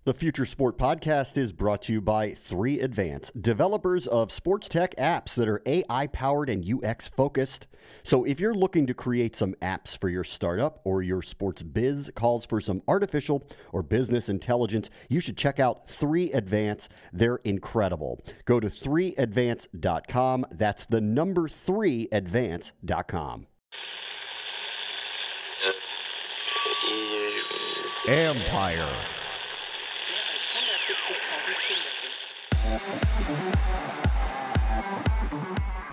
The Future Sport Podcast is brought to you by 3Advance, developers of sports tech apps that are AI-powered and UX-focused. So if you're looking to create some apps for your startup or your sports biz calls for some artificial or business intelligence, you should check out 3Advance. They're incredible. Go to 3advance.com. That's the number 3advance.com. Empire.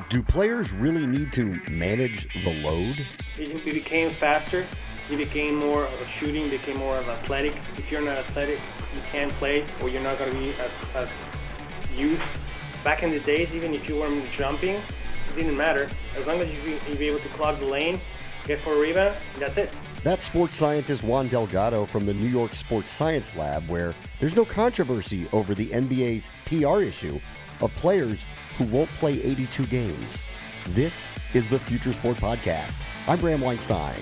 Do players really need to manage the load? He became faster. He became more of a shooting, became more of athletic. If you're not athletic, you can't play, or you're not going to be as used. Back in the days, even if you weren't jumping, it didn't matter. As long as you'd be able to clog the lane, get for a rebound, that's it. That's sports scientist Juan Delgado from the New York Sports Science Lab, where there's no controversy over the NBA's PR issue of players who won't play 82 games. This is the Future Sport Podcast. I'm Bram Weinstein.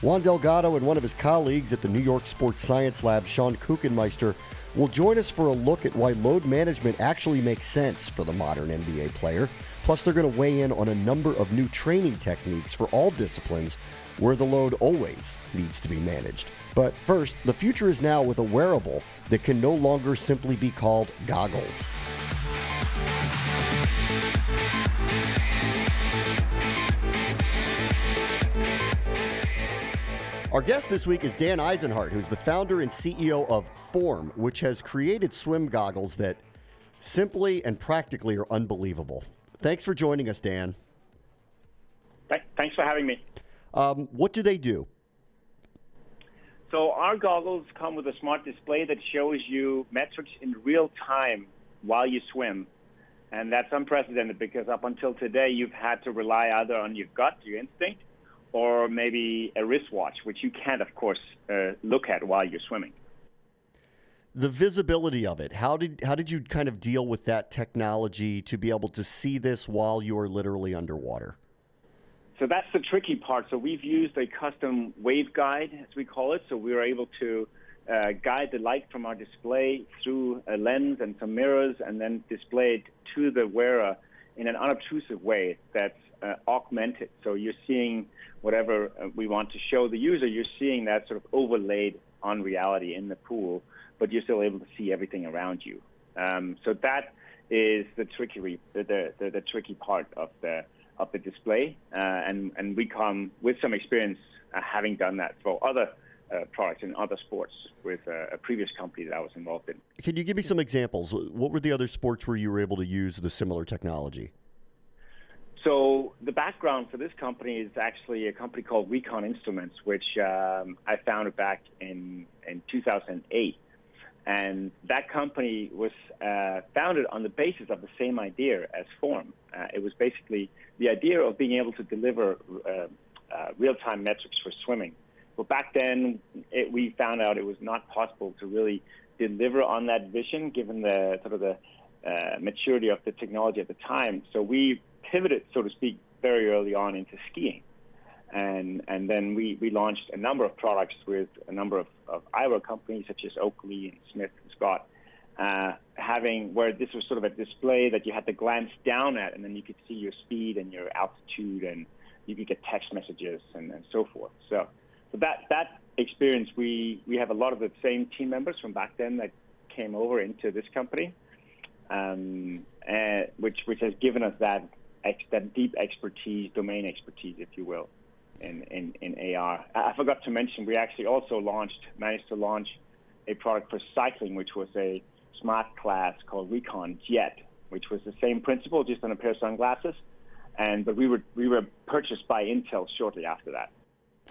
Juan Delgado and one of his colleagues at the New York Sports Science Lab, Sean Kuechenmeister, will join us for a look at why load management actually makes sense for the modern NBA player. Plus, they're going to weigh in on a number of new training techniques for all disciplines where the load always needs to be managed. But first, the future is now with a wearable that can no longer simply be called goggles. Our guest this week is Dan Eisenhart, who's the founder and CEO of Form, which has created swim goggles that simply and practically are unbelievable. Thanks for joining us, Dan. Thanks for having me. What do they do? So our goggles come with a smart display that shows you metrics in real time while you swim. And that's unprecedented because up until today, you've had to rely either on your gut, your instinct, or maybe a wristwatch, which you can't, of course, look at while you're swimming. The visibility of it, how did you kind of deal with that technology to be able to see this while you are literally underwater? So that's the tricky part. So we've used a custom waveguide, as we call it. So we were able to guide the light from our display through a lens and some mirrors and then display it to the wearer in an unobtrusive way that's augmented. So you're seeing whatever we want to show the user, you're seeing that sort of overlaid on reality in the pool, but you're still able to see everything around you. So that is the tricky part of the display, and we come with some experience having done that for other products in other sports with a previous company that I was involved in. Can you give me some examples? What were the other sports where you were able to use the similar technology? So the background for this company is actually a company called Recon Instruments, which I founded back in 2008. And that company was founded on the basis of the same idea as Form. It was basically the idea of being able to deliver real-time metrics for swimming. But back then, we found out it was not possible to really deliver on that vision, given the sort of the maturity of the technology at the time. So we pivoted, so to speak, very early on into skiing. And then we launched a number of products with a number of eyewear companies such as Oakley and Smith and Scott, where this was sort of a display that you had to glance down at, and then you could see your speed and your altitude, and you could get text messages and so forth. So that experience, we have a lot of the same team members from back then that came over into this company, which has given us that deep expertise, domain expertise, if you will, in AR. I forgot to mention, we actually also managed to launch a product for cycling, which was a smart class called Recon Jet, which was the same principle, just on a pair of sunglasses. But we were purchased by Intel shortly after that.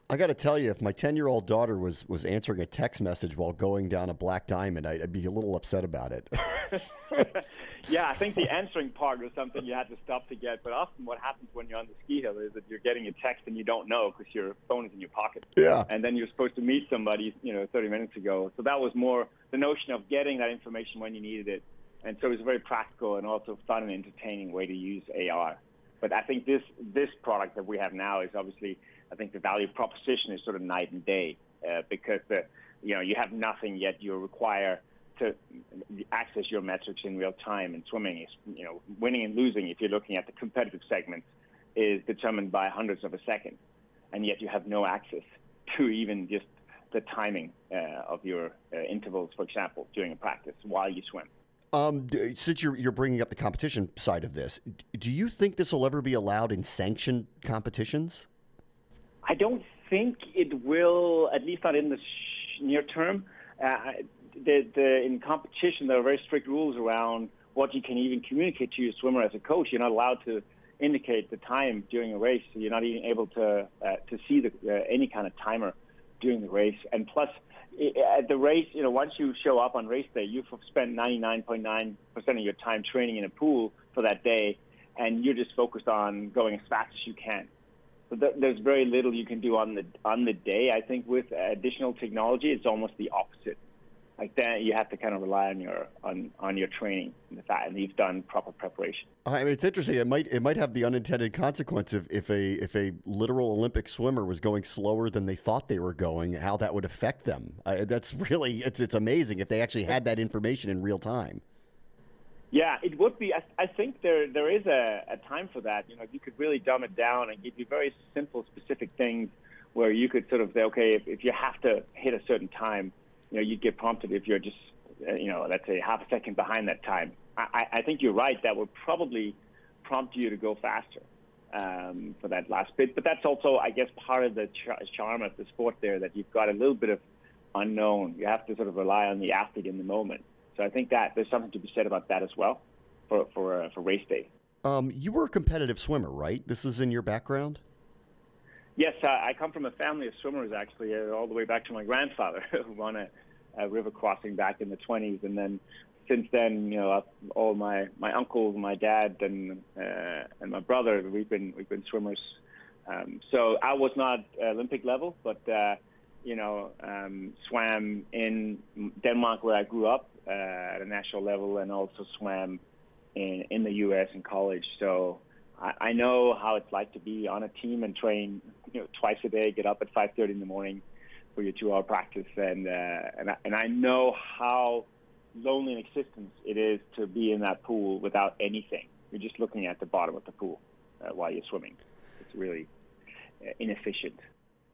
I got to tell you, if my 10-year-old daughter was answering a text message while going down a black diamond, I'd be a little upset about it. Yeah, I think the answering part was something you had to stop to get. But often what happens when you're on the ski hill is that you're getting a text and you don't know because your phone is in your pocket. Yeah. And then you're supposed to meet somebody, 30 minutes ago. So that was more the notion of getting that information when you needed it And so it's a very practical and also fun and entertaining way to use AR. But I think this product that we have now is obviously, I think the value proposition is sort of night and day because you have nothing yet you require to access your metrics in real time. And swimming is, winning and losing, if you're looking at the competitive segments, is determined by hundredths of a second. And yet you have no access to even just the timing of your intervals, for example, during a practice while you swim. Since you're bringing up the competition side of this, do you think this will ever be allowed in sanctioned competitions? I don't think it will, at least not in the near term. In competition, there are very strict rules around what you can even communicate to your swimmer as a coach. You're not allowed to indicate the time during a race. So you're not even able to see any kind of timer during the race. And plus, at the race, once you show up on race day, you've spent 99.9% of your time training in a pool for that day, and you're just focused on going as fast as you can. So there's very little you can do on the day. I think with additional technology, it's almost the opposite. Like that, you have to kind of rely on your training and the fact, and you've done proper preparation. I mean, it's interesting. It might have the unintended consequence if a literal Olympic swimmer was going slower than they thought they were going, how that would affect them. That's really it's amazing if they actually had that information in real time. Yeah, it would be. I think there is a time for that. You could really dumb it down and give you very simple, specific things where you could sort of say, okay, if you have to hit a certain time, you'd get prompted if you're just, let's say half a second behind that time. I think you're right. That would probably prompt you to go faster for that last bit. But that's also, I guess, part of the charm of the sport there, that you've got a little bit of unknown. You have to sort of rely on the athlete in the moment. So I think that there's something to be said about that as well for race day. You were a competitive swimmer, right? This is in your background? Yes, I come from a family of swimmers, actually, all the way back to my grandfather, who won a river crossing back in the 1920s. And then since then, all my uncles, my dad, and my brother, we've been swimmers. So I was not Olympic level, but swam in Denmark where I grew up at a national level, and also swam in the U.S. in college. So I know how it's like to be on a team and train, twice a day, get up at 5:30 in the morning for your 2-hour practice, and I know how lonely an existence it is to be in that pool without anything. You're just looking at the bottom of the pool while you're swimming. It's really inefficient.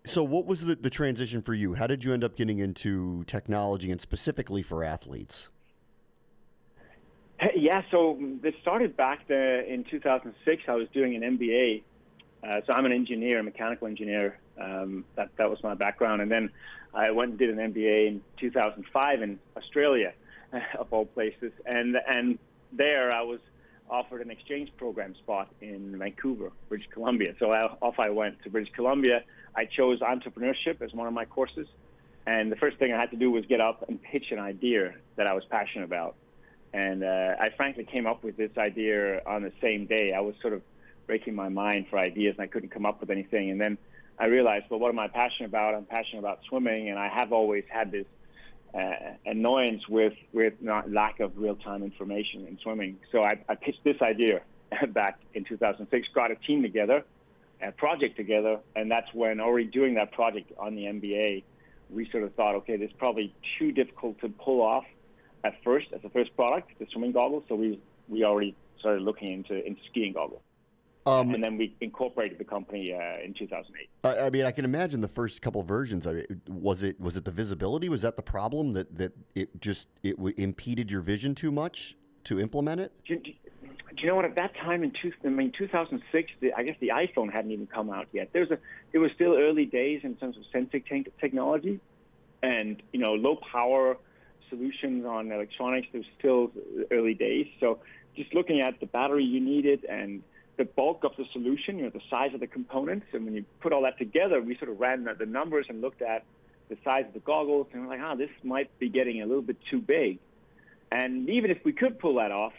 So what was the transition for you? How did you end up getting into technology, and specifically for athletes? Yeah, so this started back in 2006. I was doing an MBA. So I'm an engineer, a mechanical engineer. That was my background. And then I went and did an MBA in 2005 in Australia, of all places. And there I was offered an exchange program spot in Vancouver, British Columbia. So off I went to British Columbia. I chose entrepreneurship as one of my courses. And the first thing I had to do was get up and pitch an idea that I was passionate about. And I frankly came up with this idea on the same day. I was sort of breaking my mind for ideas, and I couldn't come up with anything. And then I realized, well, what am I passionate about? I'm passionate about swimming, and I have always had this annoyance with lack of real-time information in swimming. So I pitched this idea back in 2006, got a team together, a project together, and that's when, already doing that project on the MBA, we sort of thought, okay, this is probably too difficult to pull off as a first product, the swimming goggles. So we already started looking into skiing goggles. And then we incorporated the company in 2008. I mean, I can imagine the first couple of versions. Was it the visibility? Was that the problem, that it impeded your vision too much to implement it? Do you know what? At that time in 2006, I guess the iPhone hadn't even come out yet. It was still early days in terms of sensing technology, and low power solutions on electronics. It was still early days. So just looking at the battery you needed and the bulk of the solution, the size of the components, and when you put all that together, we sort of ran the numbers and looked at the size of the goggles, and we're like, this might be getting a little bit too big. And even if we could pull that off,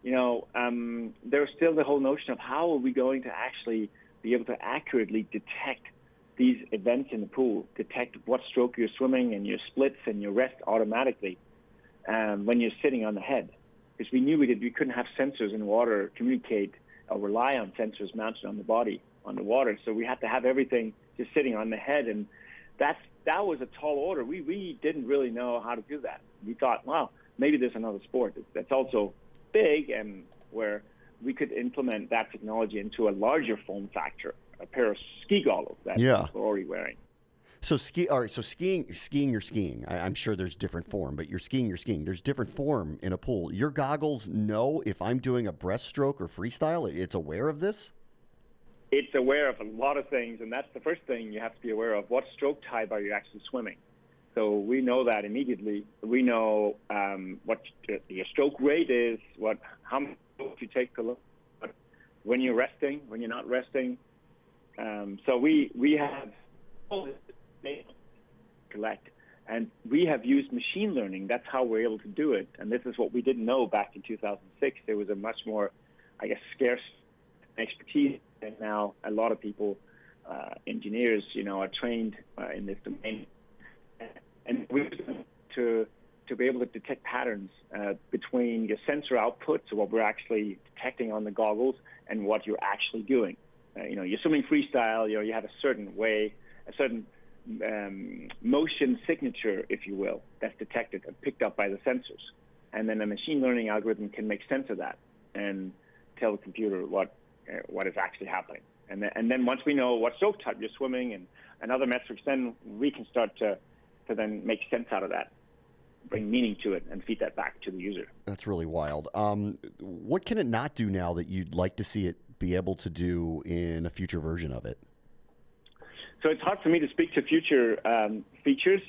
there was still the whole notion of how are we going to actually be able to accurately detect these events in the pool, detect what stroke you're swimming and your splits and your rest automatically when you're sitting on the head. because we knew we couldn't have sensors in water communicate or rely on sensors mounted on the body underwater. So we had to have everything just sitting on the head, and that was a tall order. We didn't really know how to do that. We thought, well, maybe there's another sport that's also big and where we could implement that technology into a larger form factor, a pair of ski goggles that we're already wearing. So skiing, you're skiing. I'm sure there's different form, but you're skiing. There's different form in a pool. Your goggles know if I'm doing a breaststroke or freestyle, it's aware of this? It's aware of a lot of things, and that's the first thing you have to be aware of. What stroke type are you actually swimming? So we know that immediately. We know what your stroke rate is, how many strokes you take per load, when you're resting, when you're not resting. So we have all this data to collect, and we have used machine learning. That's how we're able to do it. And this is what we didn't know back in 2006. There was a much more, I guess, scarce expertise, and now a lot of people, engineers, are trained in this domain. And we to be able to detect patterns between your sensor output, so what we're actually detecting on the goggles, and what you're actually doing. You're swimming freestyle. You have a certain way, a certain motion signature, if you will, that's detected and picked up by the sensors, and then a machine learning algorithm can make sense of that and tell the computer what is actually happening. And then once we know what stroke type you're swimming and other metrics, then we can start to then make sense out of that, bring meaning to it, and feed that back to the user. That's really wild. What can it not do now that you'd like to see it be able to do in a future version of it? So it's hard for me to speak to future features.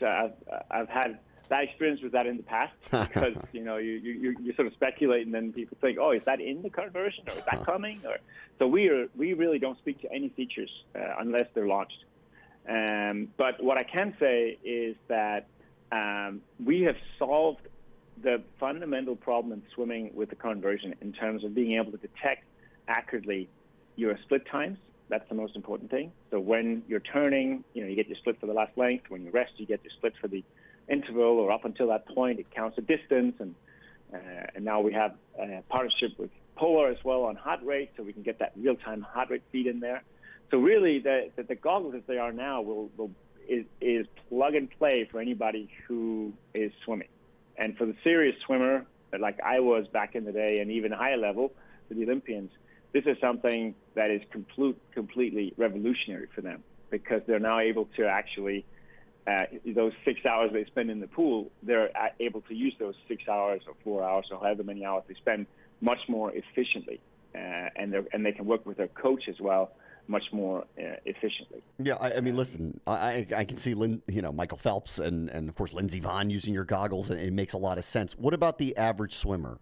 I've had bad experience with that in the past because you sort of speculate, and then people think, oh, is that in the current version, or is that coming? So we really don't speak to any features unless they're launched. But what I can say is that we have solved the fundamental problem in swimming with the current version in terms of being able to detect accurately your split times. That's the most important thing. So when you're turning, you get your split for the last length. When you rest, you get your split for the interval, or up until that point, it counts the distance. And now we have a partnership with Polar as well on heart rate, so we can get that real-time heart rate feed in there. So really, the goggles as they are now is plug and play for anybody who is swimming. And for the serious swimmer, like I was back in the day, and even higher level for the Olympians, this is something that is completely revolutionary for them, because they're now able to actually, those 6 hours they spend in the pool, they're able to use those 6 hours or 4 hours or however many hours they spend much more efficiently. And they can work with their coach as well much more efficiently. Yeah, I mean, listen, I can see Michael Phelps and of course Lindsey Vonn using your goggles, and it makes a lot of sense. What about the average swimmer?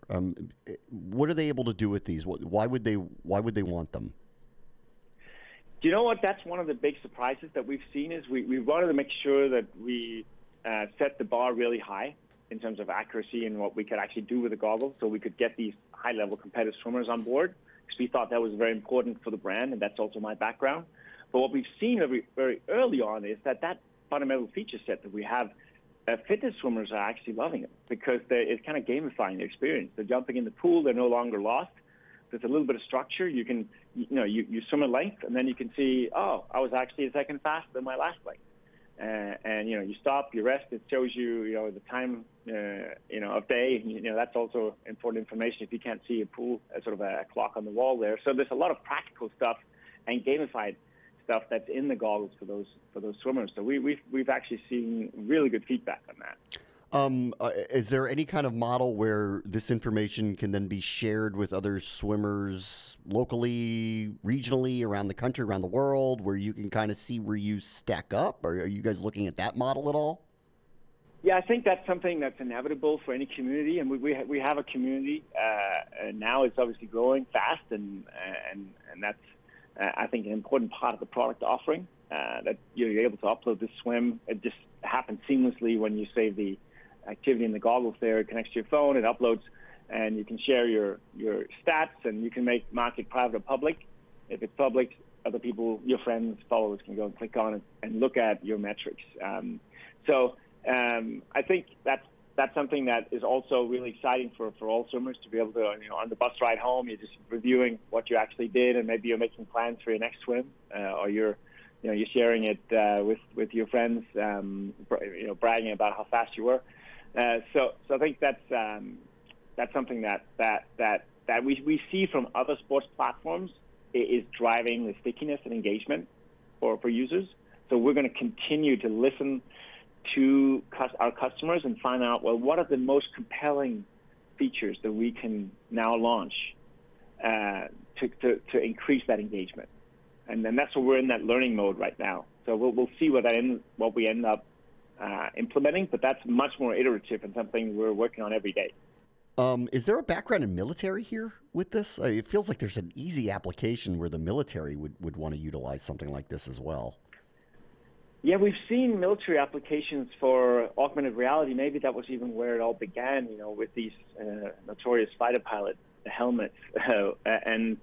What are they able to do with these? Why would they want them? Do you know what? That's one of the big surprises that we've seen. Is we wanted to make sure that we set the bar really high in terms of accuracy and what we could actually do with the goggles, so we could get these high-level competitive swimmers on board. Because we thought that was very important for the brand, and that's also my background. But what we've seen very early on is that fundamental feature set that we have, fitness swimmers are actually loving it, because it's kind of gamifying the experience. They're jumping in the pool, they're no longer lost. There's a little bit of structure. You can, you swim a length, and then you can see, oh, I was actually a second faster than my last length. And you stop, you rest. It shows you, the time, of day. That's also important information if you can't see a pool, sort of a clock on the wall there. So there's a lot of practical stuff and gamified stuff that's in the goggles for those swimmers. So we've actually seen really good feedback on that. Is there any kind of model where this information can then be shared with other swimmers locally, regionally, around the country, around the world, where you can kind of see where you stack up? Or are you guys looking at that model at all? Yeah, I think that's something that's inevitable for any community, and we have a community now. It's obviously growing fast, and that's I think an important part of the product offering. That you're able to upload this swim. It just happens seamlessly when you save the activity in the goggles there. It connects to your phone, it uploads, and you can share your stats, and you can mark it private or public. If it's public, other people, your friends, followers can go and click on it and look at your metrics. So I think that's that's something that is also really exciting for all swimmers to be able to, on the bus ride home, you're just reviewing what you actually did, and maybe you're making plans for your next swim, or you're sharing it with your friends, bragging about how fast you were. So I think that's something that we see from other sports platforms is driving the stickiness and engagement for users. So we're going to continue to listen to our customers and find out, well, what are the most compelling features that we can now launch to increase that engagement. And then that's what we're in that learning mode right now. So we'll see what we end up implementing, but that's much more iterative and something we're working on every day. Is there a background in military here with this? It feels like there's an easy application where the military would want to utilize something like this as well. Yeah, we've seen military applications for augmented reality. Maybe that was even where it all began, with these notorious fighter pilot helmets. And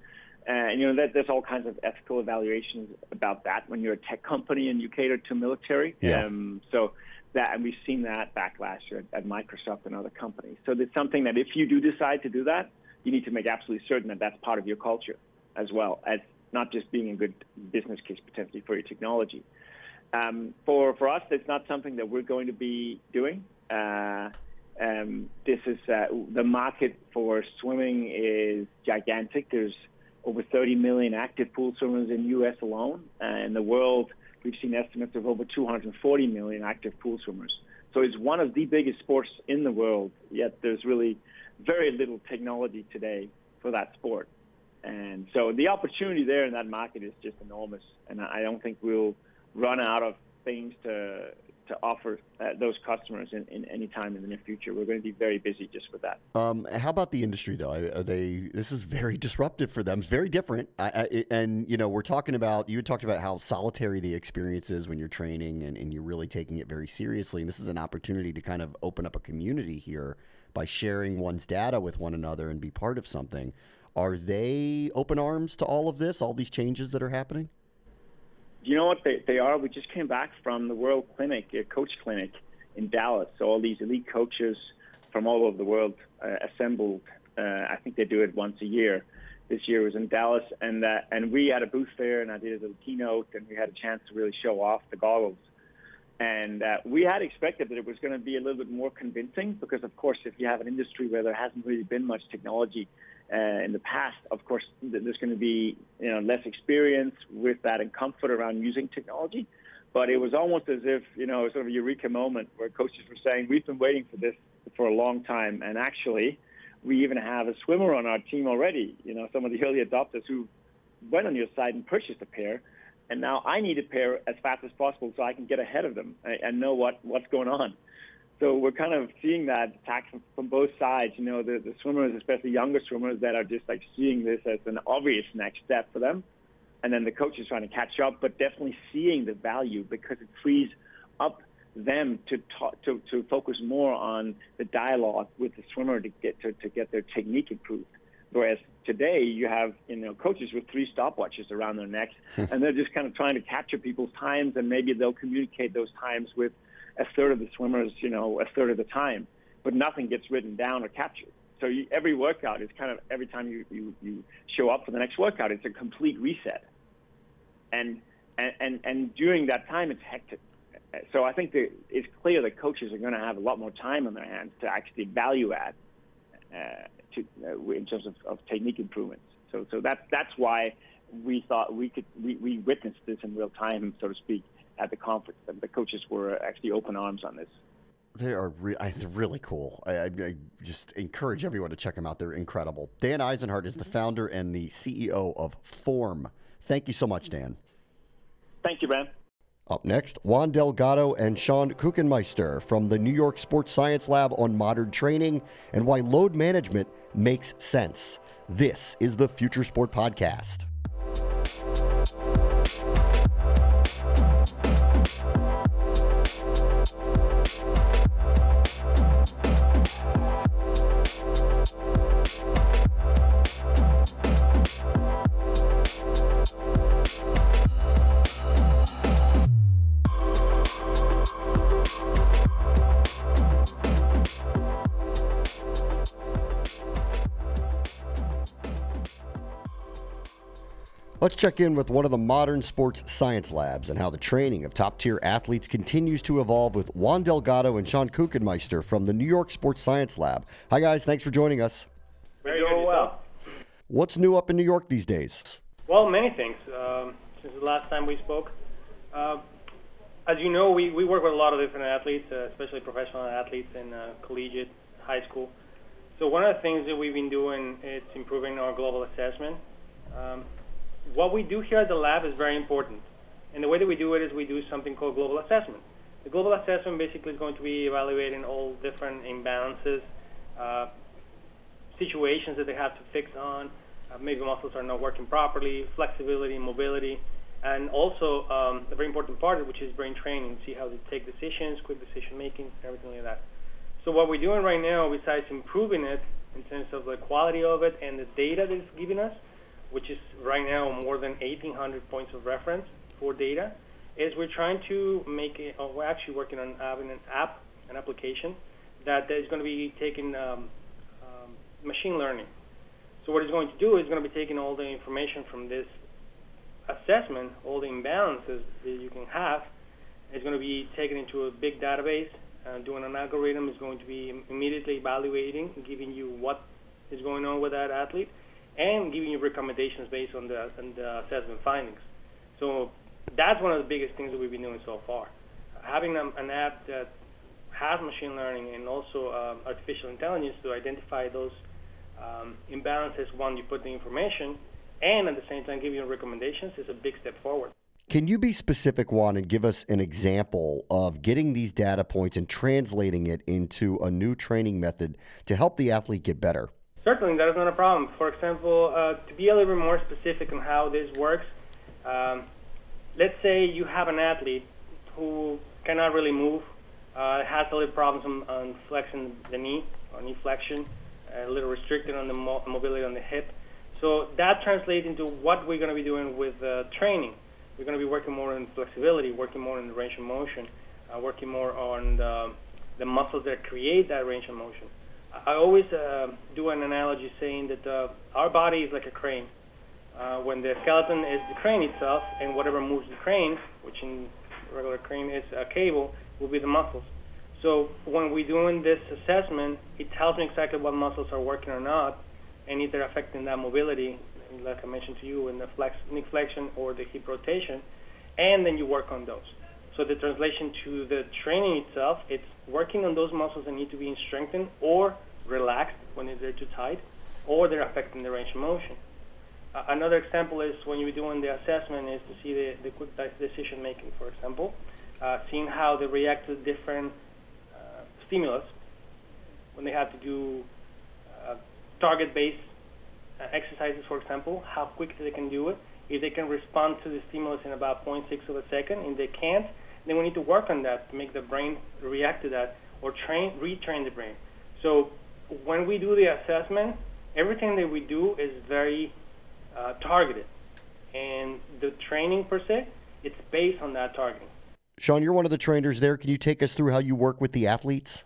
there's all kinds of ethical evaluations about that when you're a tech company and you cater to military. Yeah. And we've seen that backlash at Microsoft and other companies. So there's something that if you do decide to do that, you need to make absolutely certain that that's part of your culture as well, as not just being a good business case potentially for your technology. For us, it's not something that we're going to be doing. This is the market for swimming is gigantic. There's over 30 million active pool swimmers in the U.S. alone. In the world, we've seen estimates of over 240 million active pool swimmers. So it's one of the biggest sports in the world, yet there's really very little technology today for that sport. And so the opportunity there in that market is just enormous. And I don't think we'll run out of things to offer those customers in any time in the near future. We're going to be very busy just with that. How about the industry, though? This is very disruptive for them. It's very different. We're talking about, you had talked about how solitary the experience is when you're training and you're really taking it very seriously. And this is an opportunity to kind of open up a community here by sharing one's data with one another and be part of something. Are they open arms to all of this, all these changes that are happening? You know what they are? We just came back from the World Clinic, Coach Clinic in Dallas. So all these elite coaches from all over the world assembled. I think they do it once a year. This year was in Dallas, and we had a booth there, and I did a little keynote, and we had a chance to really show off the goggles. And we had expected that it was going to be a little bit more convincing because, of course, if you have an industry where there hasn't really been much technology in the past, of course, there's going to be less experience with that and comfort around using technology. But it was almost as if, sort of a eureka moment where coaches were saying, we've been waiting for this for a long time. And actually, we even have a swimmer on our team already, some of the early adopters who went on your site and purchased a pair. And now I need a pair as fast as possible so I can get ahead of them and know what's going on. So we're kind of seeing that attack from both sides, the swimmers, especially younger swimmers, that are just like seeing this as an obvious next step for them. And then the coaches trying to catch up, but definitely seeing the value because it frees up them to focus more on the dialogue with the swimmer to get their technique improved. Whereas today you have, coaches with 3 stopwatches around their necks, and they're just kind of trying to capture people's times, and maybe they'll communicate those times with a third of the swimmers, a third of the time, but nothing gets written down or captured. So every workout is kind of, every time you show up for the next workout, it's a complete reset. And during that time, it's hectic. So I think it's clear that coaches are going to have a lot more time on their hands to actually value add in terms of technique improvements. So that's why we thought we witnessed this in real time, so to speak, at the conference. The coaches were actually open arms on this. They are really cool. I just encourage everyone to check them out. They're incredible. Dan Eisenhart is the founder and the CEO of Form. Thank you so much, Dan. Thank you, Bram. Up next, Juan Delgado and Sean Kuechenmeister from the New York Sports Science Lab on modern training and why load management makes sense. This is the Future Sport Podcast. Let's check in with one of the modern sports science labs and how the training of top-tier athletes continues to evolve with Juan Delgado and Sean Kuechenmeister from the New York Sports Science Lab. Hi, guys. Thanks for joining us. Very good. Well. What's new up in New York these days? Well, many things. Since the last time we spoke, as you know, we work with a lot of different athletes, especially professional athletes in collegiate, high school. So one of the things that we've been doing is improving our global assessment. What we do here at the lab is very important. And the way that we do it is we do something called global assessment. The global assessment basically is going to be evaluating all different imbalances, situations that they have to fix on. Maybe muscles are not working properly, flexibility, mobility, and also a very important part, which is brain training, see how they take decisions, quick decision making, everything like that. So what we're doing right now, besides improving it in terms of the quality of it and the data that it's giving us, which is right now more than 1,800 points of reference for data, is we're trying to make it, or we're actually working on having an application that is going to be taking machine learning. So what it's going to do is going to be taking all the information from this assessment, all the imbalances that you can have, is going to be taken into a big database, doing an algorithm is going to be immediately evaluating, giving you what is going on with that athlete, and giving you recommendations based on the assessment findings. So that's one of the biggest things that we've been doing so far. Having an app that has machine learning and also artificial intelligence to identify those imbalances when you put the information, and at the same time give you recommendations, is a big step forward. Can you be specific, Juan, and give us an example of getting these data points and translating it into a new training method to help the athlete get better? Certainly, that is not a problem. For example, to be a little bit more specific on how this works, let's say you have an athlete who cannot really move, has a little problems on flexing the knee, or knee flexion, a little restricted on the mobility on the hip. So that translates into what we're going to be doing with training. We're going to be working more on flexibility, working more on the range of motion, working more on the muscles that create that range of motion. I always do an analogy saying that our body is like a crane. When the skeleton is the crane itself, and whatever moves the crane, which in regular crane is a cable, will be the muscles. So when we're doing this assessment, it tells me exactly what muscles are working or not, and if they're affecting that mobility, like I mentioned to you, in the knee flexion or the hip rotation, and then you work on those. So the translation to the training itself, it's working on those muscles that need to be strengthened or relaxed when they're too tight, or they're affecting the range of motion. Another example is when you're doing the assessment is to see the quick decision making, for example, seeing how they react to different stimulus when they have to do target-based exercises, for example, how quickly they can do it. If they can respond to the stimulus in about 0.6 of a second, and they can't, then we need to work on that to make the brain react to that, or retrain the brain. So when we do the assessment, everything that we do is very targeted, and the training per se, it's based on that targeting. Sean, you're one of the trainers there. Can you take us through how you work with the athletes?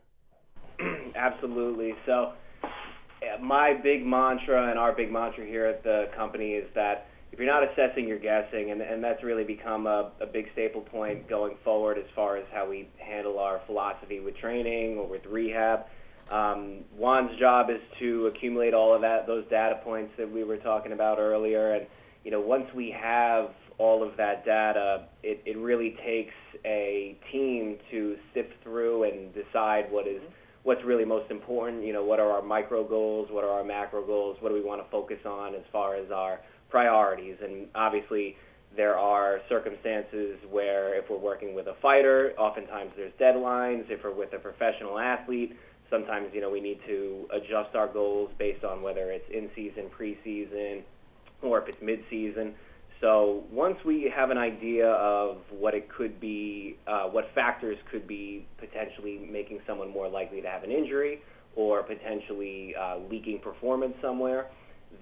Absolutely. So my big mantra and our big mantra here at the company is that if you're not assessing, you're guessing, and that's really become a big staple point going forward as far as how we handle our philosophy with training or with rehab. Juan's job is to accumulate all of those data points that we were talking about earlier, and once we have all of that data, it really takes a team to sift through and decide what's really most important. What are our micro goals, what are our macro goals, what do we want to focus on as far as our priorities. And obviously there are circumstances where if we're working with a fighter, oftentimes there's deadlines. If we're with a professional athlete, sometimes we need to adjust our goals based on whether it's in-season, pre-season, or if it's mid-season. So once we have an idea of what it could be, what factors could be potentially making someone more likely to have an injury or potentially leaking performance somewhere,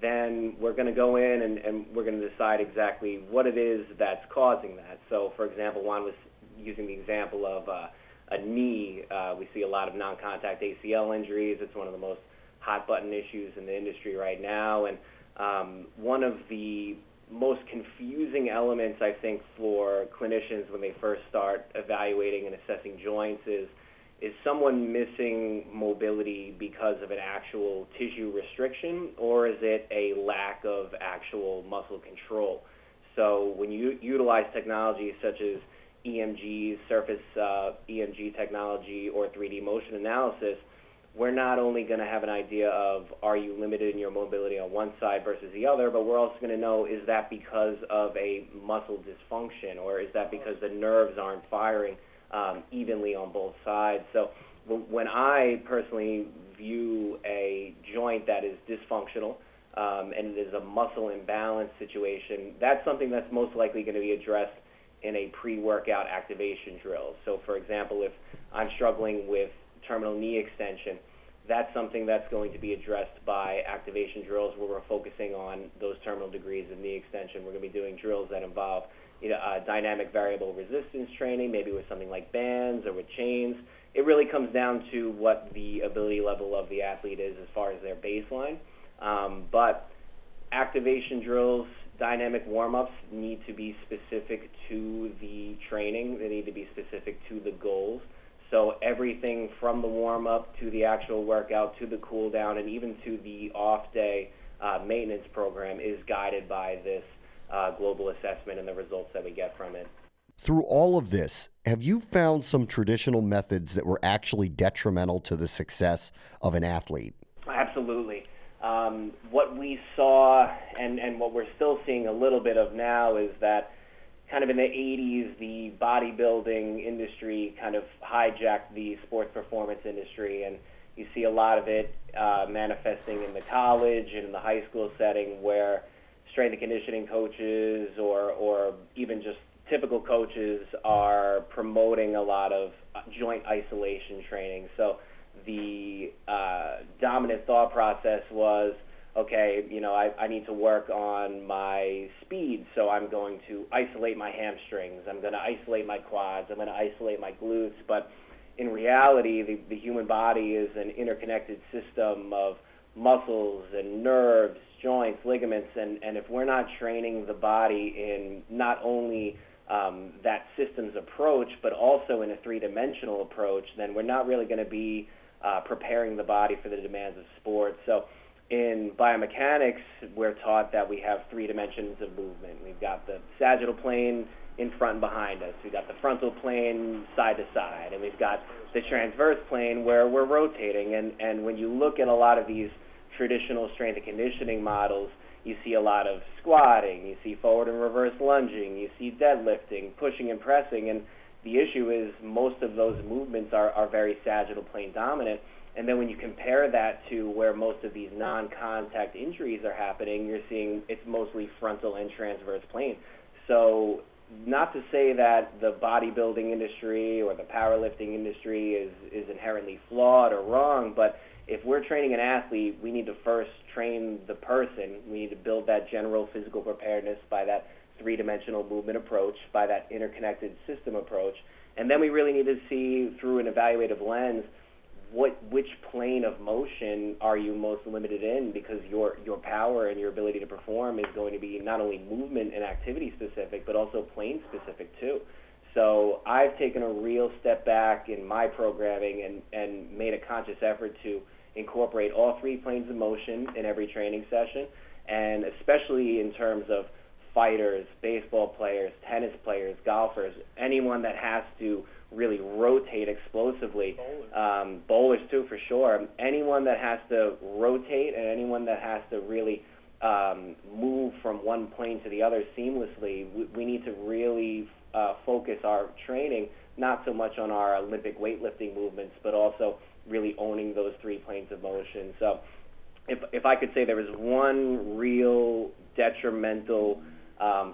then we're going to go in and we're going to decide exactly what it is that's causing that. So, for example, Juan was using the example of a knee. We see a lot of non-contact ACL injuries. It's one of the most hot-button issues in the industry right now. And one of the most confusing elements, I think, for clinicians when they first start evaluating and assessing joints is someone missing mobility because of an actual tissue restriction, or is it a lack of actual muscle control? So when you utilize technology such as EMGs, surface EMG technology, or 3D motion analysis, we're not only going to have an idea of are you limited in your mobility on one side versus the other, but we're also going to know, is that because of a muscle dysfunction, or is that because the nerves aren't firing evenly on both sides? So when I personally view a joint that is dysfunctional and it is a muscle imbalance situation, that's something that's most likely going to be addressed in a pre-workout activation drill. So for example, if I'm struggling with terminal knee extension, that's something that's going to be addressed by activation drills where we're focusing on those terminal degrees of knee extension. We're going to be doing drills that involve dynamic variable resistance training, maybe with something like bands or with chains. It really comes down to what the ability level of the athlete is as far as their baseline. But activation drills, dynamic warm-ups need to be specific to the training. They need to be specific to the goals. So everything from the warm-up to the actual workout to the cool-down and even to the off-day maintenance program is guided by this global assessment and the results that we get from it. Through all of this, have you found some traditional methods that were actually detrimental to the success of an athlete? Absolutely. What we saw and what we're still seeing a little bit of now is that kind of in the 80s, the bodybuilding industry kind of hijacked the sports performance industry, and you see a lot of it manifesting in the college and in the high school setting where strength and conditioning coaches or even just typical coaches are promoting a lot of joint isolation training. So the dominant thought process was, okay, I need to work on my speed, so I'm going to isolate my hamstrings, I'm going to isolate my quads, I'm going to isolate my glutes. But in reality, the human body is an interconnected system of muscles and nerves, joints, ligaments, and if we're not training the body in not only that systems approach, but also in a three-dimensional approach, then we're not really going to be preparing the body for the demands of sports. So in biomechanics, we're taught that we have three dimensions of movement. We've got the sagittal plane in front and behind us. We've got the frontal plane side to side, and we've got the transverse plane where we're rotating. And when you look at a lot of these traditional strength and conditioning models, you see a lot of squatting, you see forward and reverse lunging, you see deadlifting, pushing and pressing, and the issue is most of those movements are very sagittal plane dominant. And then when you compare that to where most of these non-contact injuries are happening, you're seeing it's mostly frontal and transverse plane. So not to say that the bodybuilding industry or the powerlifting industry is inherently flawed or wrong, but if we're training an athlete, we need to first train the person. We need to build that general physical preparedness by that three-dimensional movement approach, by that interconnected system approach. And then we really need to see through an evaluative lens which plane of motion are you most limited in, because your power and your ability to perform is going to be not only movement and activity specific, but also plane specific too. So I've taken a real step back in my programming and made a conscious effort to incorporate all three planes of motion in every training session, and especially in terms of fighters, baseball players, tennis players, golfers, anyone that has to really rotate explosively, bowlers too for sure, anyone that has to rotate and anyone that has to really move from one plane to the other seamlessly, we need to really focus our training not so much on our Olympic weightlifting movements, but also really owning those three planes of motion. So if I could say there was one real detrimental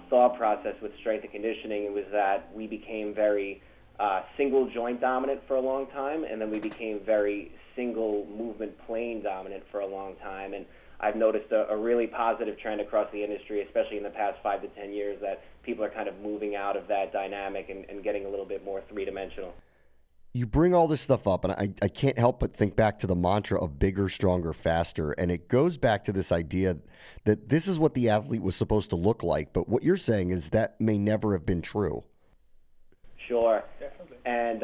thought process with strength and conditioning, it was that we became very single joint dominant for a long time, and then we became very single movement plane dominant for a long time. And I've noticed a really positive trend across the industry, especially in the past 5 to 10 years, that people are kind of moving out of that dynamic and getting a little bit more three-dimensional. You bring all this stuff up, and I can't help but think back to the mantra of bigger, stronger, faster. And it goes back to this idea that this is what the athlete was supposed to look like. But what you're saying is that may never have been true. Sure. Definitely. And,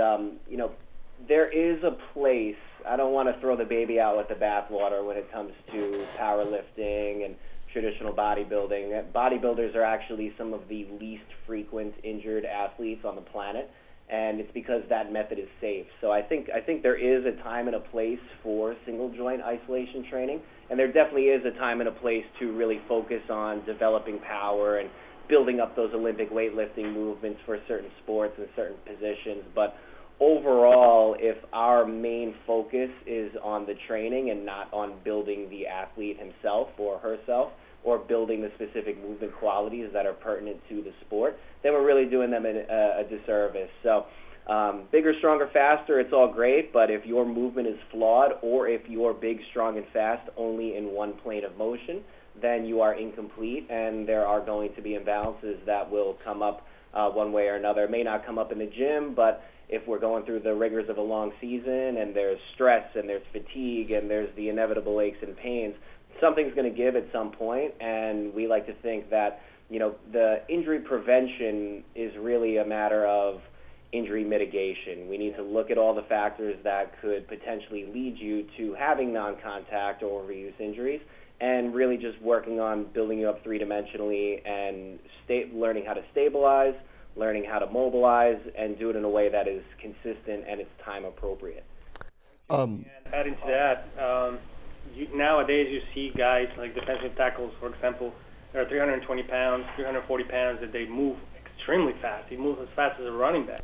there is a place, I don't want to throw the baby out with the bathwater when it comes to powerlifting and traditional bodybuilding. Bodybuilders are actually some of the least frequent injured athletes on the planet, and it's because that method is safe. So I think there is a time and a place for single joint isolation training, and there definitely is a time and a place to really focus on developing power and building up those Olympic weightlifting movements for certain sports and certain positions. But overall, if our main focus is on the training and not on building the athlete himself or herself, or building the specific movement qualities that are pertinent to the sport, then we're really doing them a disservice. So bigger, stronger, faster, it's all great, but if your movement is flawed, or if you're big, strong, and fast only in one plane of motion, then you are incomplete, and there are going to be imbalances that will come up one way or another. It may not come up in the gym, but if we're going through the rigors of a long season and there's stress and there's fatigue and there's the inevitable aches and pains, something's going to give at some point. And we like to think that, the injury prevention is really a matter of injury mitigation. We need to look at all the factors that could potentially lead you to having non-contact or overuse injuries, and really just working on building you up three-dimensionally and learning how to stabilize, learning how to mobilize, and do it in a way that is consistent and it's time appropriate. And adding to that, nowadays you see guys like defensive tackles, for example, that are 320 pounds, 340 pounds, that they move extremely fast. They move as fast as a running back.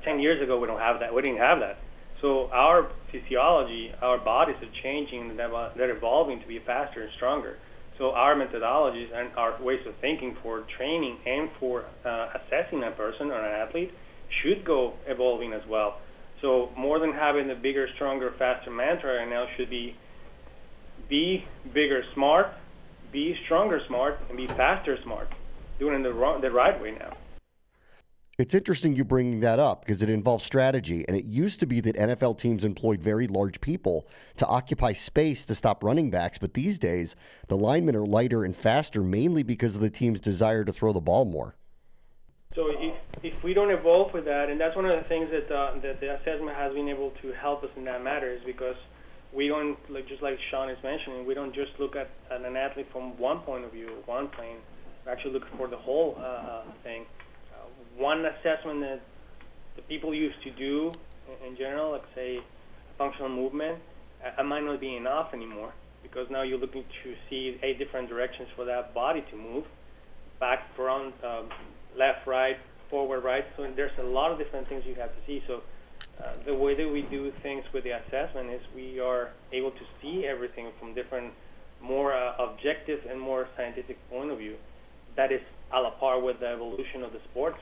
10 years ago, we didn't have that. So our physiology, our bodies are changing, they're evolving to be faster and stronger. So our methodologies and our ways of thinking for training and for assessing a person or an athlete should go evolving as well. So more than having the bigger, stronger, faster mantra right now should be bigger, smart, be stronger, smart, and be faster, smart. Doing it the right way now. It's interesting you bringing that up because it involves strategy, and it used to be that NFL teams employed very large people to occupy space to stop running backs, but these days the linemen are lighter and faster mainly because of the team's desire to throw the ball more. So if we don't evolve with that, and that's one of the things that the assessment has been able to help us in that matter, is because we don't, just like Sean is mentioning, we don't just look at an athlete from one point of view, one plane. We actually look for the whole thing. One assessment that the people used to do in general, like say functional movement, might not be enough anymore, because now you're looking to see 8 different directions for that body to move, back, front, left, right, forward, right. So there's a lot of different things you have to see. So the way that we do things with the assessment is we are able to see everything from different, more objective and more scientific point of view. That is a la par with the evolution of the sports.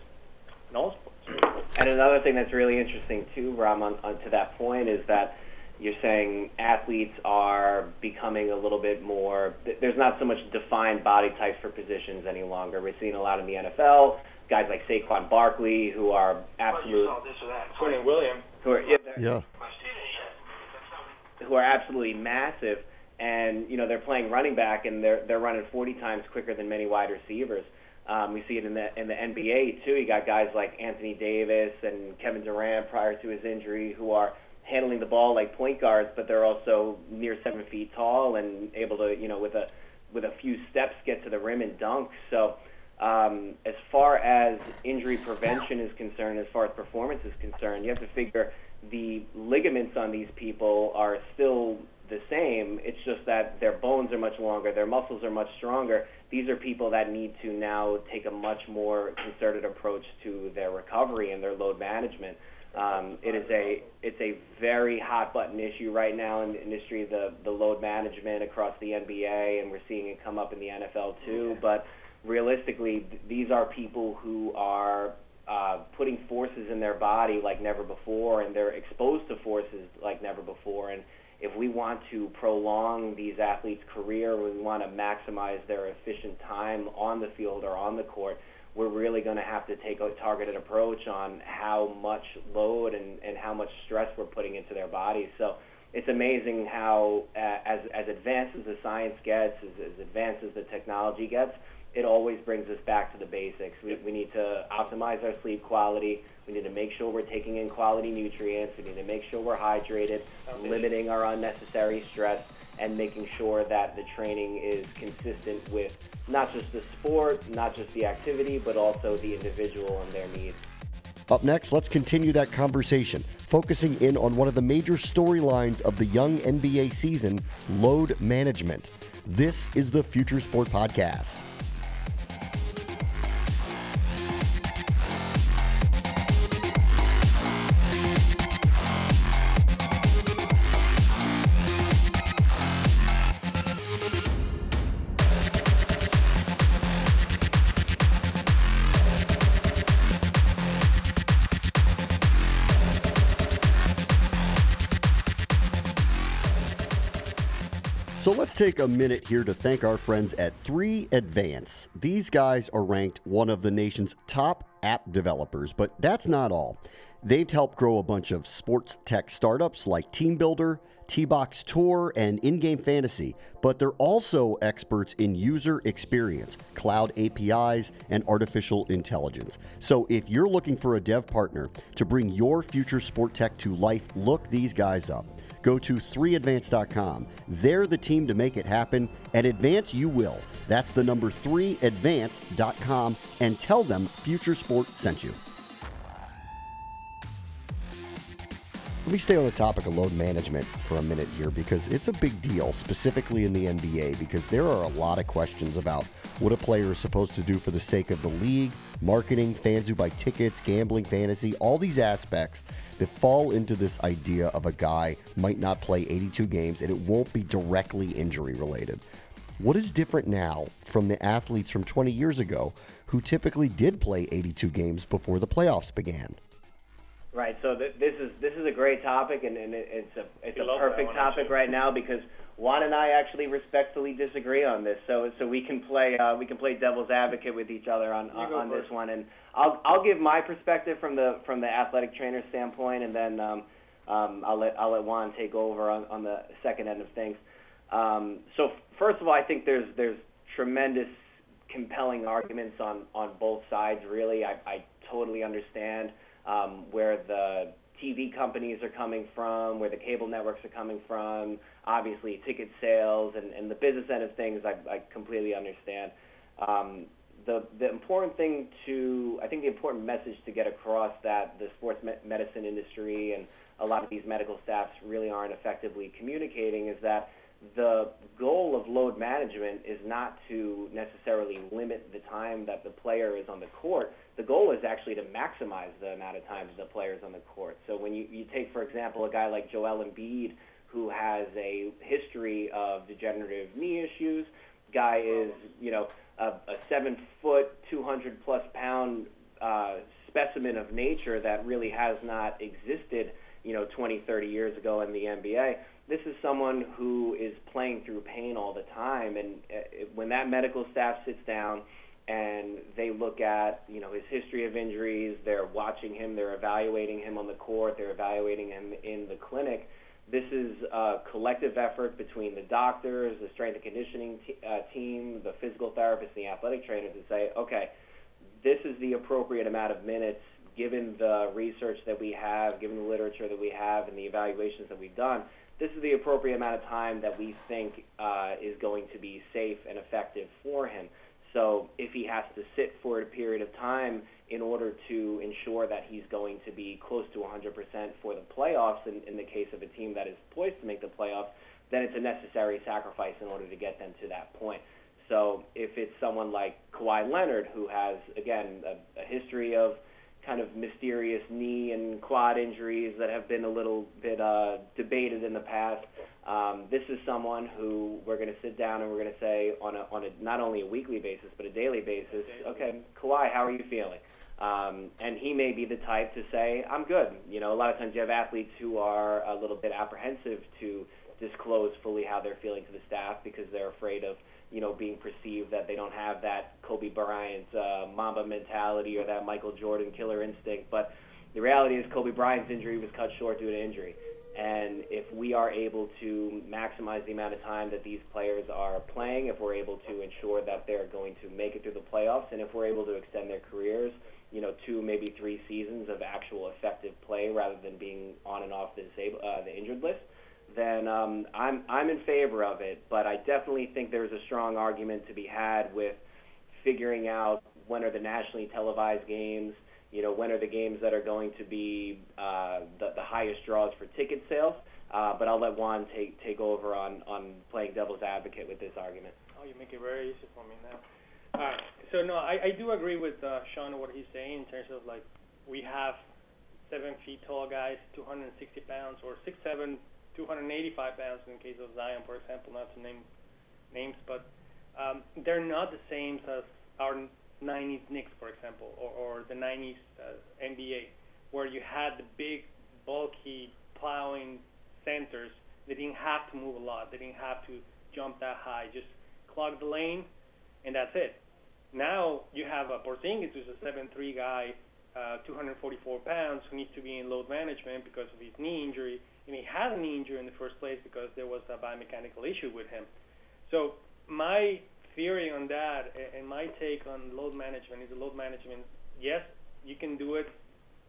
In all sports. And another thing that's really interesting too, Bram, to that point, is that you're saying athletes are becoming a little bit more, there's not so much defined body types for positions any longer. We're seeing a lot in the NFL, guys like Saquon Barkley, who are absolute, William, who are absolutely massive, and they're playing running back and they're running 40 times quicker than many wide receivers. We see it in the NBA too. You got guys like Anthony Davis and Kevin Durant prior to his injury who are handling the ball like point guards, but they're also near 7 feet tall and able to, with a few steps get to the rim and dunk. So as far as injury prevention is concerned, as far as performance is concerned, you have to figure the ligaments on these people are still the same. It's just that their bones are much longer, their muscles are much stronger. These are people that need to now take a much more concerted approach to their recovery and their load management. It's a very hot button issue right now in the industry, the load management across the NBA, and we're seeing it come up in the NFL too. Yeah. But realistically, these are people who are putting forces in their body like never before, and they're exposed to forces like never before. And if we want to prolong these athletes' career, we want to maximize their efficient time on the field or on the court, we're really going to have to take a targeted approach on how much load and how much stress we're putting into their bodies. So it's amazing how as advanced as the science gets, as advanced as the technology gets, it always brings us back to the basics. We need to optimize our sleep quality. We need to make sure we're taking in quality nutrients. We need to make sure we're hydrated, limiting our unnecessary stress, and making sure that the training is consistent with not just the sport, not just the activity, but also the individual and their needs. Up next, let's continue that conversation, focusing in on one of the major storylines of the young NBA season, load management. This is the Future Sport Podcast. So let's take a minute here to thank our friends at 3 Advance. These guys are ranked one of the nation's top app developers, but that's not all. They've helped grow a bunch of sports tech startups like Team Builder, T-Box Tour, and in-game fantasy, but they're also experts in user experience, cloud APIs, and artificial intelligence. So if you're looking for a dev partner to bring your future sport tech to life, look these guys up. Go to 3advance.com. They're the team to make it happen. At Advance, you will. That's the number 3advance.com, and tell them Future Sport sent you. Let me stay on the topic of load management for a minute here, because it's a big deal, specifically in the NBA, because there are a lot of questions about what a player is supposed to do for the sake of the league, marketing, fans who buy tickets, gambling, fantasy, all these aspects that fall into this idea of a guy might not play 82 games and it won't be directly injury related. What is different now from the athletes from 20 years ago who typically did play 82 games before the playoffs began? Right. So this is a great topic, and it's a perfect topic right now because Juan and I actually respectfully disagree on this. So we can play devil's advocate with each other on this one, and I'll give my perspective from the athletic trainer standpoint, and then I'll let Juan take over on the second end of things. So first of all, I think there's tremendous compelling arguments on both sides. Really, I totally understand where the TV companies are coming from, where the cable networks are coming from, obviously ticket sales and the business end of things, I completely understand. The important thing I think the important message to get across that the sports medicine industry and a lot of these medical staffs really aren't effectively communicating is that the goal of load management is not to necessarily limit the time that the player is on the court. The goal is actually to maximize the amount of time the player is on the court. So when you take, for example, a guy like Joel Embiid, who has a history of degenerative knee issues, guy is, a 7-foot, 200-plus pound specimen of nature that really has not existed, 20, 30 years ago in the NBA. This is someone who is playing through pain all the time, and when that medical staff sits down and they look at, his history of injuries, they're watching him, they're evaluating him on the court, they're evaluating him in the clinic. This is a collective effort between the doctors, the strength and conditioning team, the physical therapists, and the athletic trainers to say, okay, this is the appropriate amount of minutes given the research that we have, given the literature that we have, and the evaluations that we've done. This is the appropriate amount of time that we think is going to be safe and effective for him. So if he has to sit for a period of time in order to ensure that he's going to be close to 100% for the playoffs, in the case of a team that is poised to make the playoffs, then it's a necessary sacrifice in order to get them to that point. So if it's someone like Kawhi Leonard, who has, again, a history of kind of mysterious knee and quad injuries that have been a little bit debated in the past. This is someone who we're going to sit down and we're going to say on a not only a weekly basis but a daily basis, okay, Kawhi, how are you feeling? And he may be the type to say, I'm good. A lot of times you have athletes who are a little bit apprehensive to disclose fully how they're feeling to the staff because they're afraid of being perceived that they don't have that Kobe Bryant's Mamba mentality or that Michael Jordan killer instinct, but the reality is Kobe Bryant's injury was cut short due to injury. And if we are able to maximize the amount of time that these players are playing, if we're able to ensure that they're going to make it through the playoffs, and if we're able to extend their careers, 2, maybe 3 seasons of actual effective play rather than being on and off the injured list, then I'm in favor of it. But I definitely think there's a strong argument to be had with figuring out when are the nationally televised games, when are the games that are going to be the highest draws for ticket sales. But I'll let Juan take over on playing devil's advocate with this argument. Oh, you make it very easy for me now. So, no, I do agree with Sean and what he's saying in terms of, like, we have 7 feet tall guys, 260 pounds, or 6'7", 285 pounds in the case of Zion, for example, not to name names, but they're not the same as our 90s Knicks, for example, or the 90s NBA, where you had the big, bulky, plowing centers. They didn't have to move a lot. They didn't have to jump that high. Just clog the lane, and that's it. Now you have a Porzingis, who's a 7'3" guy, 244 pounds, who needs to be in load management because of his knee injury. And he had a knee injury in the first place because there was a biomechanical issue with him. So my theory on that and my take on load management is yes, you can do it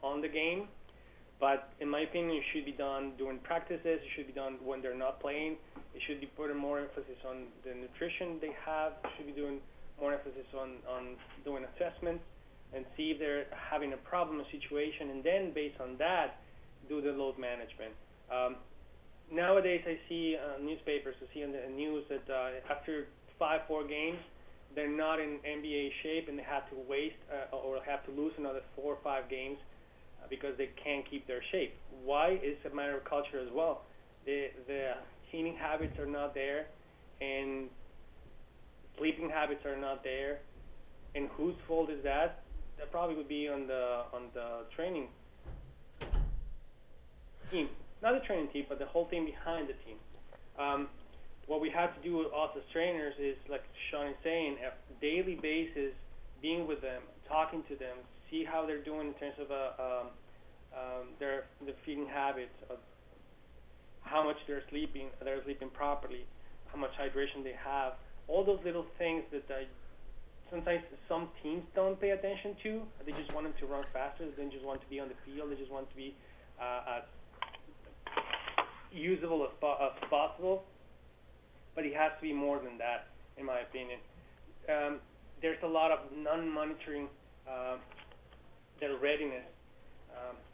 on the game, but in my opinion, it should be done during practices. It should be done when they're not playing. It should be putting more emphasis on the nutrition they have. It should be doing more emphasis on doing assessments and see if they're having a problem, a situation, and then based on that, do the load management. Nowadays, I see newspapers, I see in the news that after 5-4 games, they're not in NBA shape and they have to waste or have to lose another 4 or 5 games because they can't keep their shape. Why? It's a matter of culture as well. The eating habits are not there, and sleeping habits are not there. And whose fault is that? That probably would be on the training team. Not the training team, but the whole team behind the team. What we have to do with us as trainers is, like Sean is saying, a daily basis, being with them, talking to them, see how they're doing in terms of their feeding habits, of how much they're sleeping properly, how much hydration they have, all those little things that sometimes some teams don't pay attention to. They just want them to run faster. They just want to be on the field. They just want to be as usable as possible. But it has to be more than that, in my opinion. There's a lot of non-monitoring their readiness.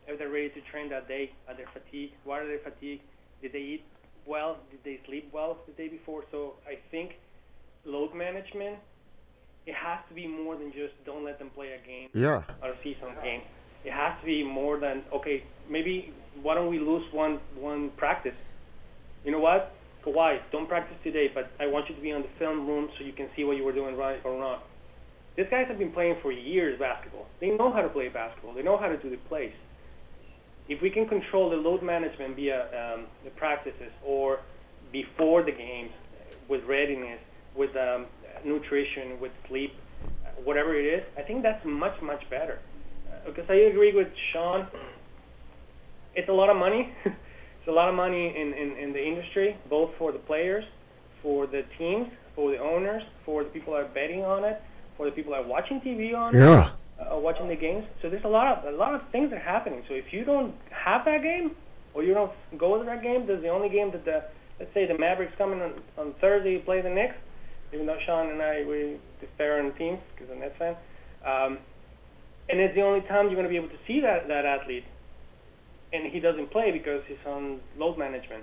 If they're ready to train that day, are they fatigued? Why are they fatigued? Did they eat well? Did they sleep well the day before? So I think load management, it has to be more than just don't let them play a game or a season game. It has to be more than, okay, maybe why don't we lose one practice? You know what? Kawhi, don't practice today, but I want you to be on the film room so you can see what you were doing right or not. These guys have been playing for years basketball. They know how to play basketball. They know how to do the plays. If we can control the load management via the practices or before the games with readiness, with nutrition, with sleep, whatever it is, I think that's much, much better. Because I agree with Sean, it's a lot of money. It's a lot of money in the industry, both for the players, for the teams, for the owners, for the people that are betting on it, for the people that are watching TV on it, watching the games. So there's a lot of things that are happening. So if you don't have that game, or you don't go to that game, there's the only game that let's say the Mavericks coming on Thursday play the Knicks, even though Sean and I, we despair on teams because I'm a Nets fan. And it's the only time you're going to be able to see that athlete. And he doesn't play because he's on load management.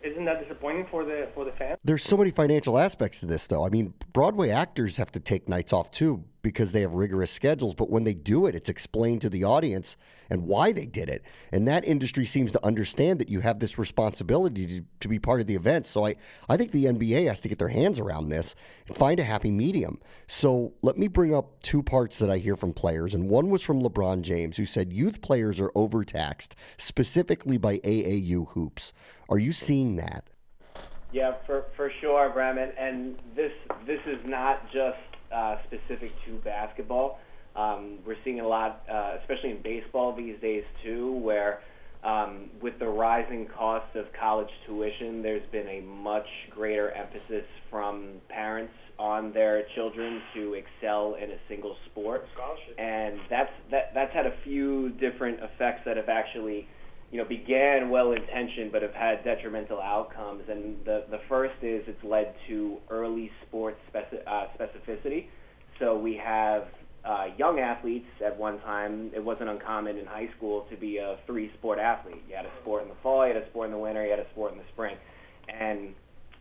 Isn't that disappointing for the fans? There's so many financial aspects to this, though. I mean, Broadway actors have to take nights off, too, because they have rigorous schedules. But when they do it, it's explained to the audience and why they did it. And that industry seems to understand that you have this responsibility to be part of the event. So I think the NBA has to get their hands around this and find a happy medium. So let me bring up 2 parts that I hear from players. And one was from LeBron James, who said youth players are overtaxed, specifically by AAU hoops. Are you seeing that? Yeah, for sure, Bram, and this is not just specific to basketball. We're seeing a lot, especially in baseball these days too, where with the rising cost of college tuition, there's been a much greater emphasis from parents on their children to excel in a single sport, and that's had a few different effects that have actually, began well-intentioned but have had detrimental outcomes. And the first is it's led to early sports specificity. So we have young athletes. At one time, it wasn't uncommon in high school to be a 3-sport athlete. You had a sport in the fall, you had a sport in the winter, you had a sport in the spring. And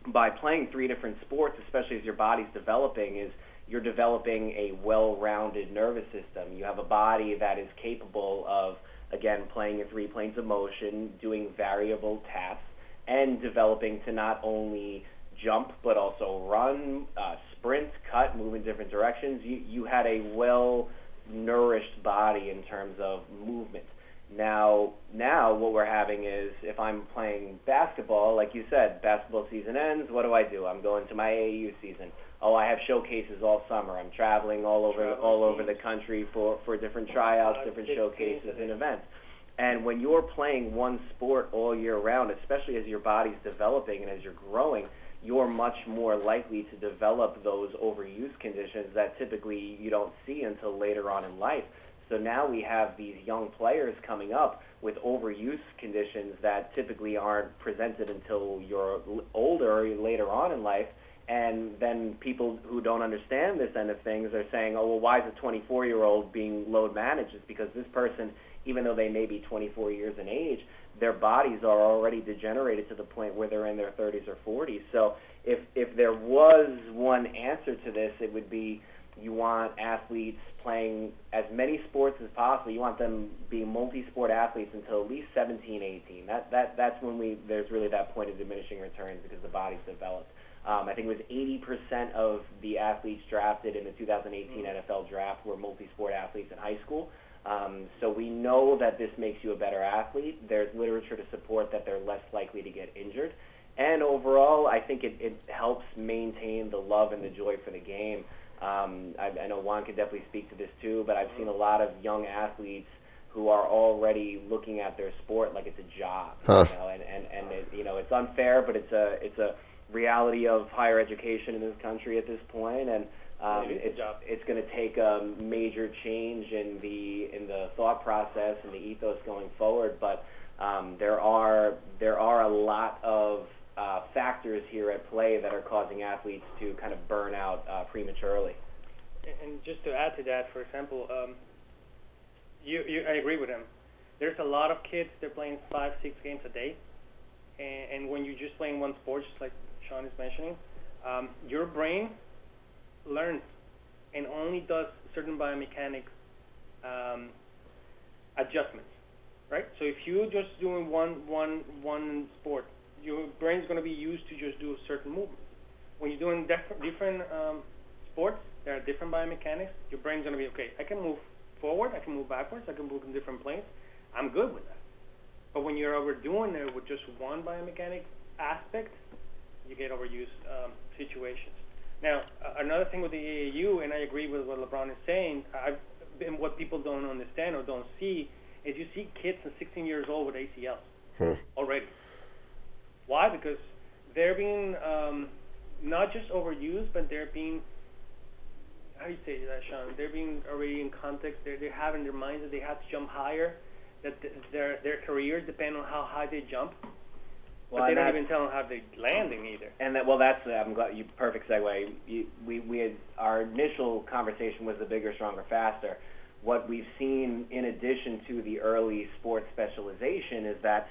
by playing 3 different sports, especially as your body's developing, you're developing a well-rounded nervous system. You have a body that is capable of, again, playing in 3 planes of motion, doing variable tasks, and developing to not only jump but also run, sprint, cut, move in different directions. You had a well-nourished body in terms of movement. Now what we're having is, if I'm playing basketball, like you said, basketball season ends, what do? I'm going to my AAU season. Oh, I have showcases all summer. I'm traveling all over the country for different tryouts, different showcases and events. And when you're playing one sport all year round, especially as your body's developing and as you're growing, you're much more likely to develop those overuse conditions that typically you don't see until later on in life. So now we have these young players coming up with overuse conditions that typically aren't presented until you're older or later on in life. And then people who don't understand this end of things are saying, oh, well, why is a 24-year-old being load managed? It's because this person, even though they may be 24 years in age, their bodies are already degenerated to the point where they're in their 30s or 40s. So if there was one answer to this, it would be, you want athletes playing as many sports as possible. You want them being multi-sport athletes until at least 17, 18. That's when there's really that point of diminishing returns, because the body's developed. I think it was 80% of the athletes drafted in the 2018 NFL draft were multi-sport athletes in high school. So we know that this makes you a better athlete. There's literature to support that they're less likely to get injured. And overall, I think it helps maintain the love and the joy for the game. I know Juan can definitely speak to this too, but I've seen a lot of young athletes who are already looking at their sport like it's a job. And it's unfair, but it's a reality of higher education in this country at this point, and it's going to take a major change in the thought process and the ethos going forward. But there are a lot of factors here at play that are causing athletes to kind of burn out prematurely. And just to add to that, for example, I agree with him. There's a lot of kids, they're playing 5-6 games a day, and when you're just playing one sport, just like Sean is mentioning, your brain learns and only does certain biomechanics adjustments, right? So if you're just doing one sport, your brain's going to be used to just do certain movements. When you're doing different sports, there are different biomechanics. Your brain's going to be, okay, I can move forward, I can move backwards, I can move in different planes. I'm good with that. But when you're overdoing it with just one biomechanic aspect, you get overuse situations. Now, another thing with the AAU, and I agree with what LeBron is saying, and what people don't understand or don't see, is you see kids at 16 years old with ACLs already. Why? Because they're being not just overused, but they're being, how do you say that, Sean? They're being already in context. They have in their minds that they have to jump higher, that their careers depend on how high they jump. Well, but they don't even tell them how they're landing either. And I'm glad you, perfect segue. We had, our initial conversation was the bigger, stronger, faster. What we've seen in addition to the early sports specialization is that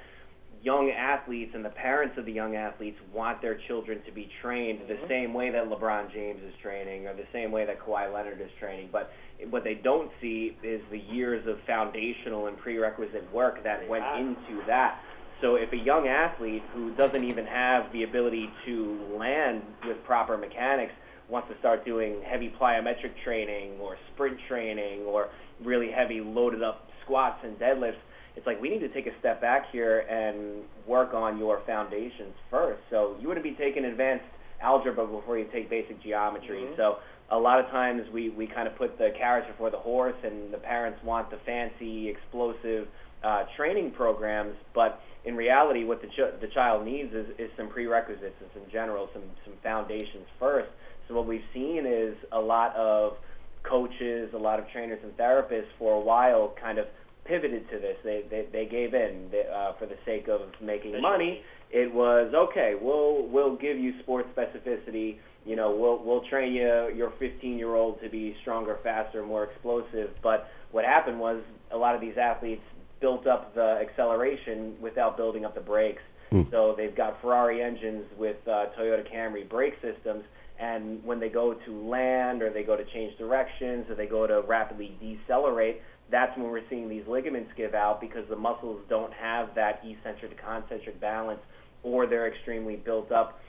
young athletes and the parents of the young athletes want their children to be trained the same way that LeBron James is training or the same way that Kawhi Leonard is training. But what they don't see is the years of foundational and prerequisite work that went into that. So if a young athlete who doesn't even have the ability to land with proper mechanics wants to start doing heavy plyometric training or sprint training or really heavy loaded up squats and deadlifts, it's like we need to take a step back here and work on your foundations first. So you wouldn't be taking advanced algebra before you take basic geometry. Mm-hmm. So a lot of times we kind of put the carriage before the horse, and the parents want the fancy, explosive training programs, but in reality what the child needs is some prerequisites and some general, some foundations first. So what we've seen is a lot of coaches, a lot of trainers and therapists for a while kind of pivoted to this. They gave in for the sake of making money. It was, okay, we'll give you sports specificity. You know, we'll train your 15-year-old to be stronger, faster, more explosive. But what happened was a lot of these athletes built up the acceleration without building up the brakes. So they've got Ferrari engines with Toyota Camry brake systems, and when they go to land or they go to change directions or they go to rapidly decelerate, that's when we're seeing these ligaments give out because the muscles don't have that eccentric to concentric balance, or they're extremely built up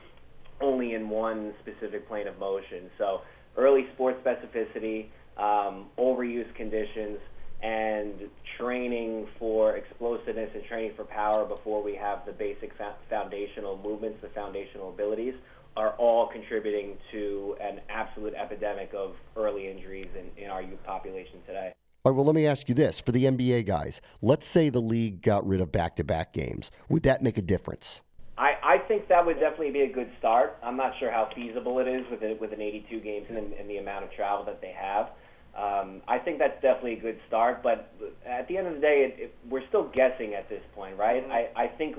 only in one specific plane of motion. So early sports specificity, overuse conditions, and training for explosiveness and training for power before we have the basic foundational movements, the foundational abilities, are all contributing to an absolute epidemic of early injuries in our youth population today. All right, well, let me ask you this. For the NBA guys, let's say the league got rid of back-to-back games. Would that make a difference? I think that would definitely be a good start. I'm not sure how feasible it is with an 82 games and the amount of travel that they have. I think that's definitely a good start, but at the end of the day, we're still guessing at this point, right? I think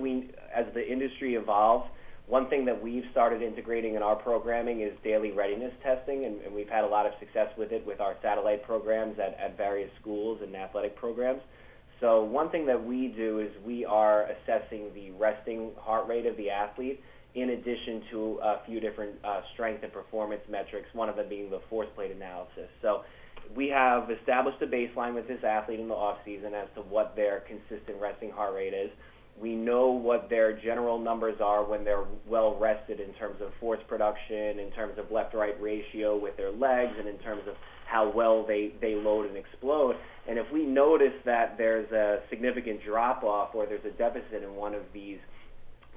as the industry evolves, one thing that we've started integrating in our programming is daily readiness testing, and we've had a lot of success with it with our satellite programs at various schools and athletic programs. So one thing that we do is we are assessing the resting heart rate of the athlete in addition to a few different strength and performance metrics, one of them being the force plate analysis. So we have established a baseline with this athlete in the off season as to what their consistent resting heart rate is. We know what their general numbers are when they're well rested in terms of force production, in terms of left-right ratio with their legs, and in terms of how well they load and explode. And if we notice that there's a significant drop-off or there's a deficit in one of these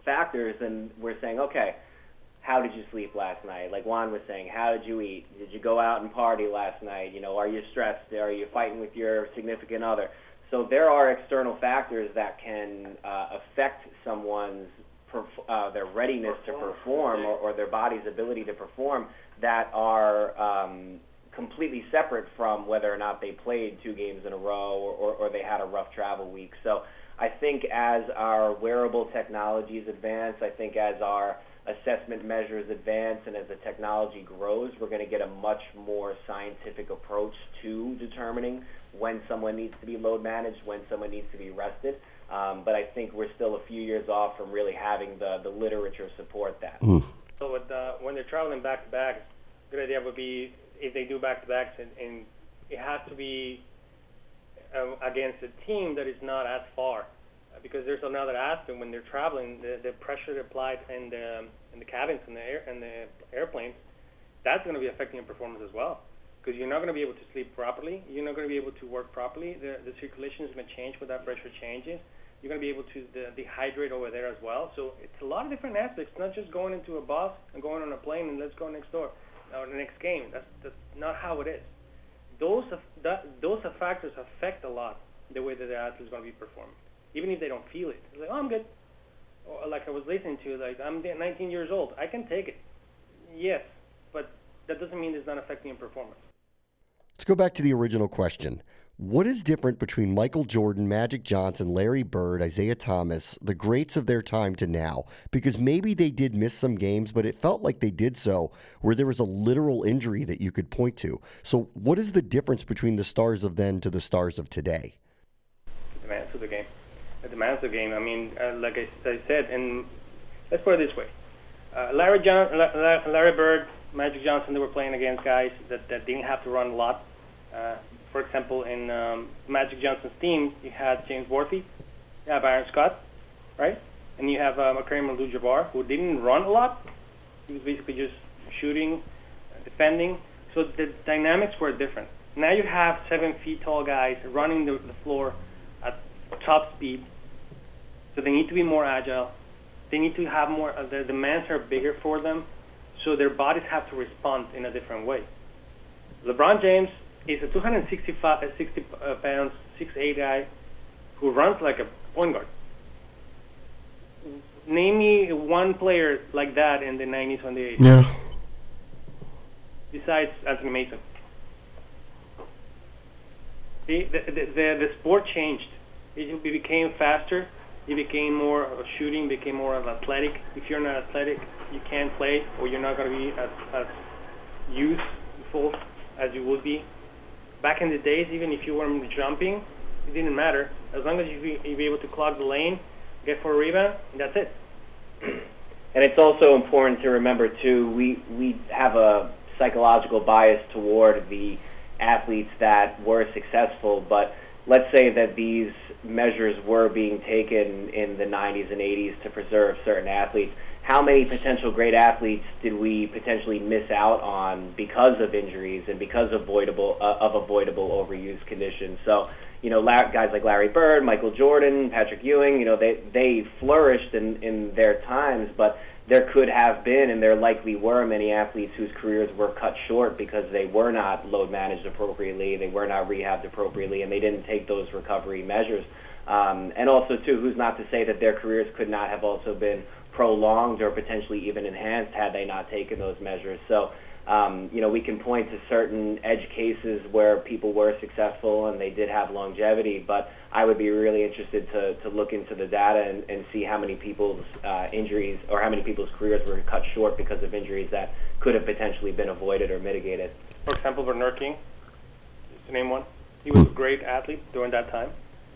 factors, then we're saying, okay, how did you sleep last night? Like Juan was saying, how did you eat? Did you go out and party last night? You know, are you stressed? Are you fighting with your significant other? So there are external factors that can affect someone's their readiness to perform or their body's ability to perform that are completely separate from whether or not they played 2 games in a row or they had a rough travel week. So I think as our wearable technologies advance, I think as our assessment measures advance and as the technology grows, we're going to get a much more scientific approach to determining when someone needs to be load managed, when someone needs to be rested. But I think we're still a few years off from really having the literature support that. So when they're traveling back-to-back, a good idea would be if they do back-to-backs, and it has to be against a team that is not as far. Because there's another aspect when they're traveling, the pressure applied in the cabins and the airplanes, that's going to be affecting your performance as well. Because you're not going to be able to sleep properly, you're not going to be able to work properly. The circulation is going to change when that pressure changes. You're going to be able to dehydrate over there as well. So it's a lot of different aspects, not just going into a bus and going on a plane and let's go next door or the next game. That's not how it is. Those factors affect a lot the way that the athlete is going to be performing. Even if they don't feel it. It's like, oh, I'm good. Or like I was listening to, like, I'm 19 years old. I can take it. Yes, but that doesn't mean it's not affecting your performance. Let's go back to the original question. What is different between Michael Jordan, Magic Johnson, Larry Bird, Isaiah Thomas, the greats of their time to now? Because maybe they did miss some games, but it felt like they did so where there was a literal injury that you could point to. So what is the difference between the stars of then to the stars of today? The demands of the game. I mean, like I said, and let's put it this way. Larry Bird, Magic Johnson, they were playing against guys that didn't have to run a lot. For example, in Magic Johnson's team, you had James Worthy, you have Aaron Scott, right? And you have Kareem Abdul-Jabbar, who didn't run a lot. He was basically just shooting, defending. So the dynamics were different. Now you have 7 feet tall guys running the floor at top speed, so they need to be more agile. They need to have more, the demands are bigger for them, so their bodies have to respond in a different way. LeBron James is a 60 pounds, 6'8" guy who runs like a point guard. Name me one player like that in the 90s and the 80s. Yeah. Besides Anthony Mason. See, the sport changed. It became faster. It became more of a shooting, became more of athletic. If you're not athletic, you can't play, or you're not going to be as useful as you would be. Back in the days, even if you weren't jumping, it didn't matter. As long as you be able to clog the lane, get for a rebound, and that's it. And it's also important to remember, too, we have a psychological bias toward the athletes that were successful, but let's say that these measures were being taken in the 90s and 80s to preserve certain athletes. How many potential great athletes did we potentially miss out on because of injuries and because of avoidable overuse conditions? So, you know, guys like Larry Bird, Michael Jordan, Patrick Ewing, you know, they flourished in their times, but there could have been, and there likely were, many athletes whose careers were cut short because they were not load managed appropriately, they were not rehabbed appropriately, and they didn't take those recovery measures. And also, too, who's not to say that their careers could not have also been prolonged or potentially even enhanced had they not taken those measures. So, you know, we can point to certain edge cases where people were successful and they did have longevity, but I would be really interested to look into the data and see how many people's injuries or how many people's careers were cut short because of injuries that could have potentially been avoided or mitigated. For example, Bernard King, just to name one, he was a great athlete during that time,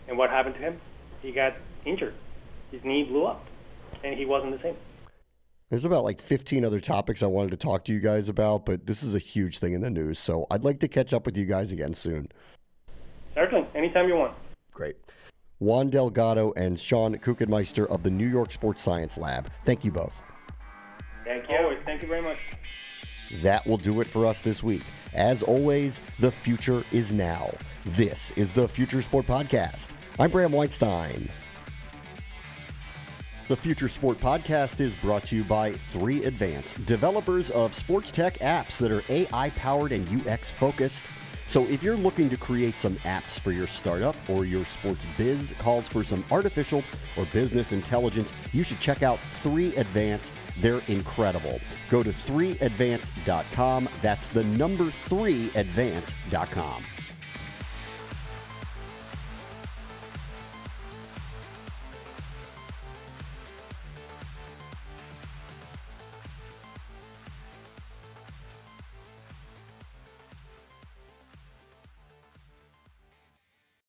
and what happened to him? He got injured. His knee blew up, and he wasn't the same. There's about like 15 other topics I wanted to talk to you guys about, but this is a huge thing in the news, so I'd like to catch up with you guys again soon. Certainly, anytime you want. Great. Juan Delgado and Sean Kuechenmeister of the New York Sports Science Lab. Thank you both. Thank you. Always. Thank you very much. That will do it for us this week. As always, the future is now. This is the Future Sport Podcast. I'm Bram Weinstein. The Future Sport Podcast is brought to you by 3Advance, developers of sports tech apps that are AI-powered and UX-focused. So if you're looking to create some apps for your startup or your sports biz calls for some artificial or business intelligence, you should check out 3Advance. They're incredible. Go to 3advance.com. That's the number 3advance.com.